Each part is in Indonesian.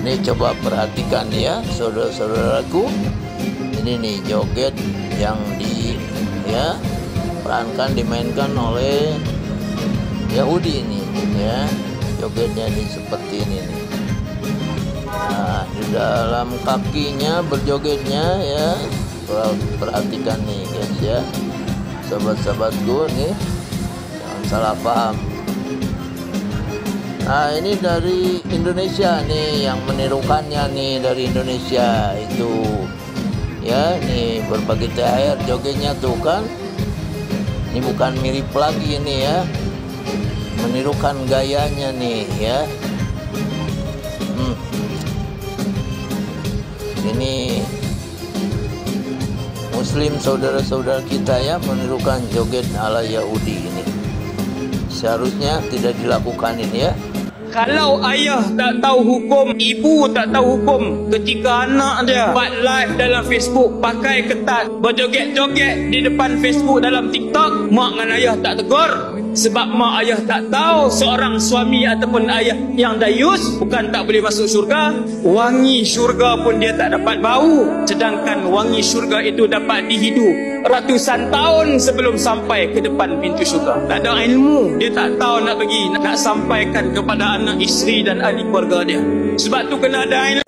Nih coba perhatikan ya, saudara-saudaraku. Ini nih joget yang perankan dimainkan oleh Yahudi ini ya. Jogetnya ini seperti ini nih. Nah, di dalam kakinya berjogetnya ya. Perhatikan nih guys ya, sahabat-sahabatku nih, jangan salah paham. Nah, ini dari Indonesia nih, yang menirukannya nih dari Indonesia itu ya. Nih berbagi THR jogetnya tuh kan. Ini bukan mirip lagi ini ya, menirukan gayanya nih ya. Ini Muslim saudara-saudara kita ya, menirukan joget ala Yahudi ini. Seharusnya tidak dilakukan ini ya. Kalau ayah tak tahu hukum, ibu tak tahu hukum, ketika anak dia buat live dalam Facebook pakai ketat, berjoget-joget di depan Facebook dalam TikTok, mak dengan ayah tak tegur. Sebab mak ayah tak tahu seorang suami ataupun ayah yang dayus bukan tak boleh masuk syurga, wangi syurga pun dia tak dapat bau. Sedangkan wangi syurga itu dapat dihidu ratusan tahun sebelum sampai ke depan pintu syurga. Tak ada ilmu, dia tak tahu nak pergi, nak sampaikan kepada anak isteri dan ahli keluarga dia. Sebab tu kena ada ilmu.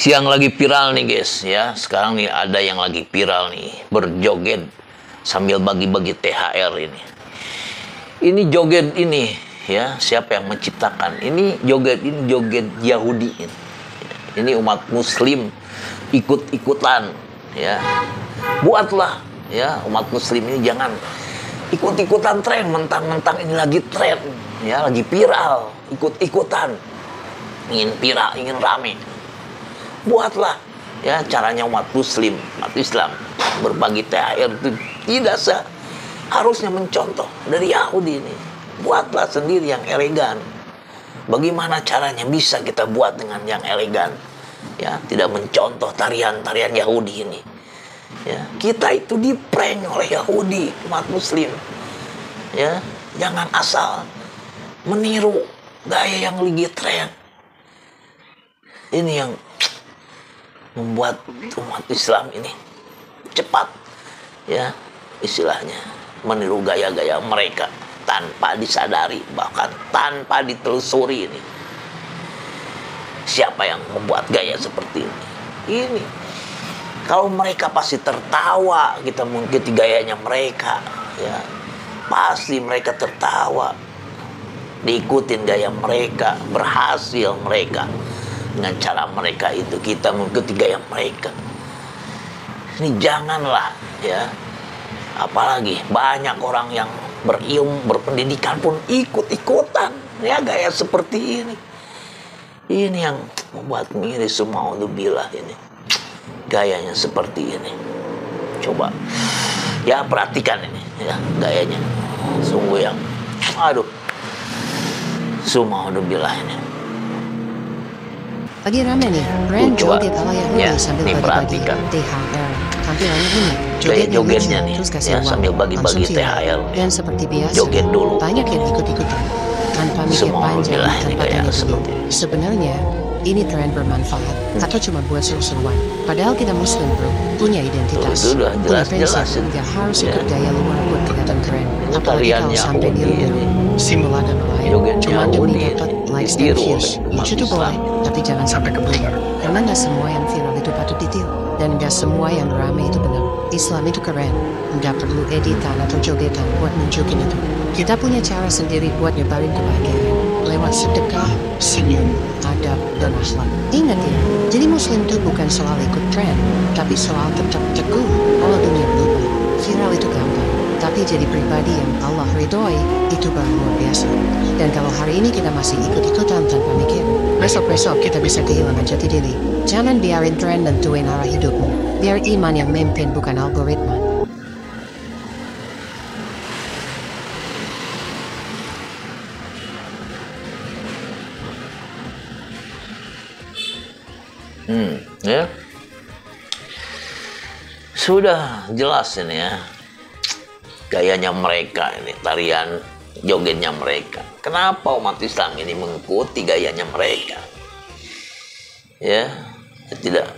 Siang lagi viral nih guys ya. Sekarang nih ada yang lagi viral nih, berjoget sambil bagi-bagi THR ini. Ini joget ini ya, siapa yang menciptakan? Ini joget Yahudi ini. Ini umat Muslim ikut-ikutan ya. Buatlah ya, umat Muslim ini jangan ikut-ikutan tren, mentang-mentang ini lagi tren ya, lagi viral, ikut-ikutan, ingin viral, ingin rame. Buatlah ya caranya umat Muslim, umat Islam berbagi THR itu tidak harusnya mencontoh dari Yahudi ini. Buatlah sendiri yang elegan. Bagaimana caranya bisa kita buat dengan yang elegan ya, tidak mencontoh tarian-tarian Yahudi ini ya. Kita itu diprank oleh Yahudi, umat Muslim ya. Jangan asal meniru gaya yang lagi tren. Ini yang membuat umat Islam ini cepat ya, istilahnya meniru gaya-gaya mereka tanpa disadari, bahkan tanpa ditelusuri. Ini siapa yang membuat gaya seperti ini? Ini kalau mereka pasti tertawa, kita mengikuti gayanya mereka ya, pasti mereka tertawa, diikutin gaya mereka, berhasil mereka dengan cara mereka itu, kita mengikuti gaya mereka. Ini janganlah ya, apalagi banyak orang yang berilmu, berpendidikan pun ikut-ikutan ya gaya seperti ini. Ini yang membuat miris semua untuk bilah ini, gayanya seperti ini. Coba ya perhatikan ini ya, gayanya sungguh yang aduh, semua untuk bilah ini. Lagi rame nih, brand joget ala Yahudi sambil bagi-bagi THR. Tampilannya unik, jogetnya nih, terus kasih uang, sambil bagi-bagi langsung THR. Dan seperti biasa, joget dulu. Banyak yang ikut-ikutan tanpa mikir panjang, tanpa tanya dulu. Sebenarnya ini tren bermanfaat atau cuma buat seru-seruan? Padahal kita Muslim bro, punya identitas, punya prinsip, nggak harus ikut gaya luar buat kelihatan keren. Apalagi kalau sampai niru simuladan lain, cuma demi dapat likes dan views. Itu tuh boleh, tapi jangan sampai keblinger. Karena nggak semua yang viral itu patut ditiru, dan nggak semua yang rame itu benar. Islam itu keren, nggak perlu editan atau jogetan buat nunjukin itu. Kita punya cara sendiri buat nyebarin kebahagiaan lewat sedekah, senyum, adab, dan akhlak. Ingat ya, jadi Muslim itu bukan soal ikut tren, tapi soal tetap teguh walau dunia berubah. Viral itu gampang, tapi jadi pribadi yang Allah ridhoi itu baru luar biasa. Dan kalau hari ini kita masih ikut-ikutan tanpa mikir, besok-besok kita bisa kehilangan jati diri. Jangan biarin tren nentuin arah hidupmu. Biar iman yang memimpin bukan algoritma. Ya. Sudah jelas ini ya. Gayanya mereka ini, tarian jogetnya mereka. Kenapa umat Islam ini mengikuti gayanya mereka? Ya, tidak.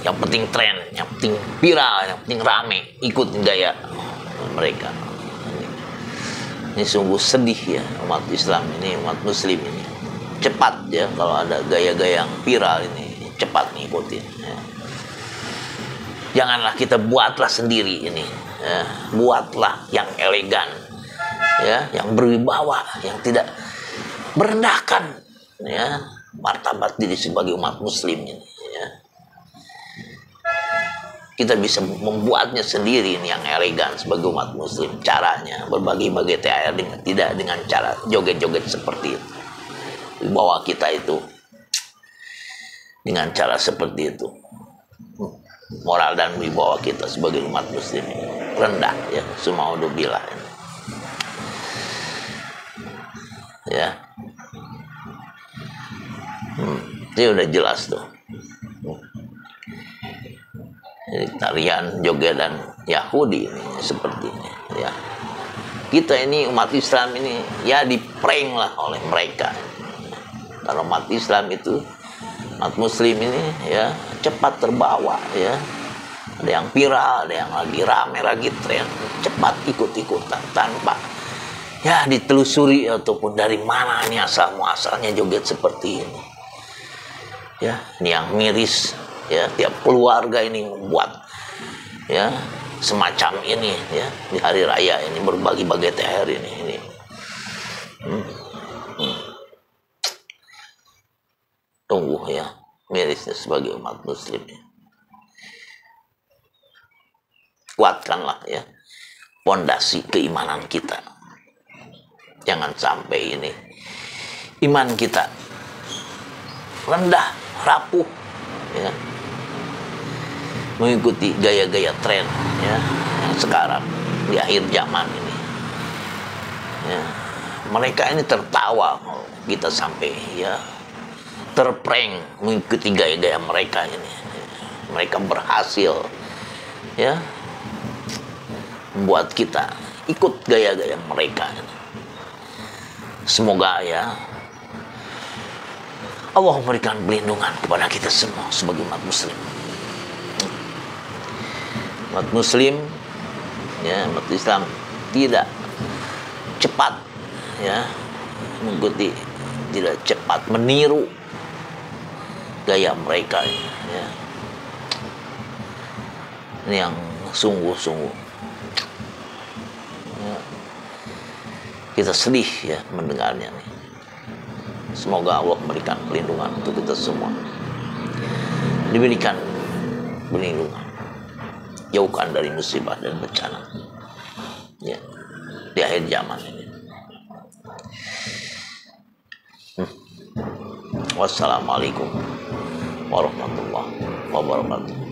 Yang penting tren, yang penting viral, yang penting rame, ikutin gaya mereka. Ini sungguh sedih ya umat Islam ini, umat Muslim ini. Cepat ya kalau ada gaya-gaya yang viral ini, cepat ngikutin. Ya. Janganlah kita buatlah sendiri ini, ya. Buatlah yang elegan, ya, yang berwibawa, yang tidak merendahkan, ya, martabat diri sebagai umat Muslim ini. Ya. Kita bisa membuatnya sendiri ini yang elegan sebagai umat Muslim. Caranya berbagai-bagai THR tidak dengan cara joget-joget seperti itu. Wibawa kita itu dengan cara seperti itu. Moral dan wibawa kita sebagai umat Muslim rendah ya, sumaudzubillah ya. Ini udah jelas tuh. Jadi tarian joget dan Yahudi ini seperti ini ya. Kita ini umat Islam ini ya diprank lah oleh mereka. Kalau umat Islam itu, umat Muslim ini ya cepat terbawa ya. Ada yang viral, ada yang lagi rame, lagi tren, cepat ikut-ikutan tanpa ya ditelusuri ataupun dari mana ini asal muasalnya joget seperti ini. Ya, ini yang miris ya, tiap keluarga ini membuat ya semacam ini ya di hari raya ini, berbagi-bagi THR ini. Tunggu ya mirisnya sebagai umat Muslim ya. Kuatkanlah ya pondasi keimanan kita. Jangan sampai ini iman kita rendah, rapuh ya, mengikuti gaya-gaya tren ya yang sekarang di akhir zaman ini ya. Mereka ini tertawa kalau kita sampai ya terprank mengikuti gaya-gaya mereka ini. Mereka berhasil ya membuat kita ikut gaya-gaya mereka. Semoga ya Allah memberikan perlindungan kepada kita semua sebagai umat Muslim. Umat Muslim ya, umat Islam tidak cepat ya mengikuti, tidak cepat meniru gaya mereka ya. Ini yang sungguh-sungguh ya, kita sedih ya mendengarnya nih. Semoga Allah memberikan perlindungan untuk kita semua, diberikan perlindungan, jauhkan dari musibah dan bencana ya di akhir zaman ini. Wassalamualaikum warahmatullahi wabarakatuh.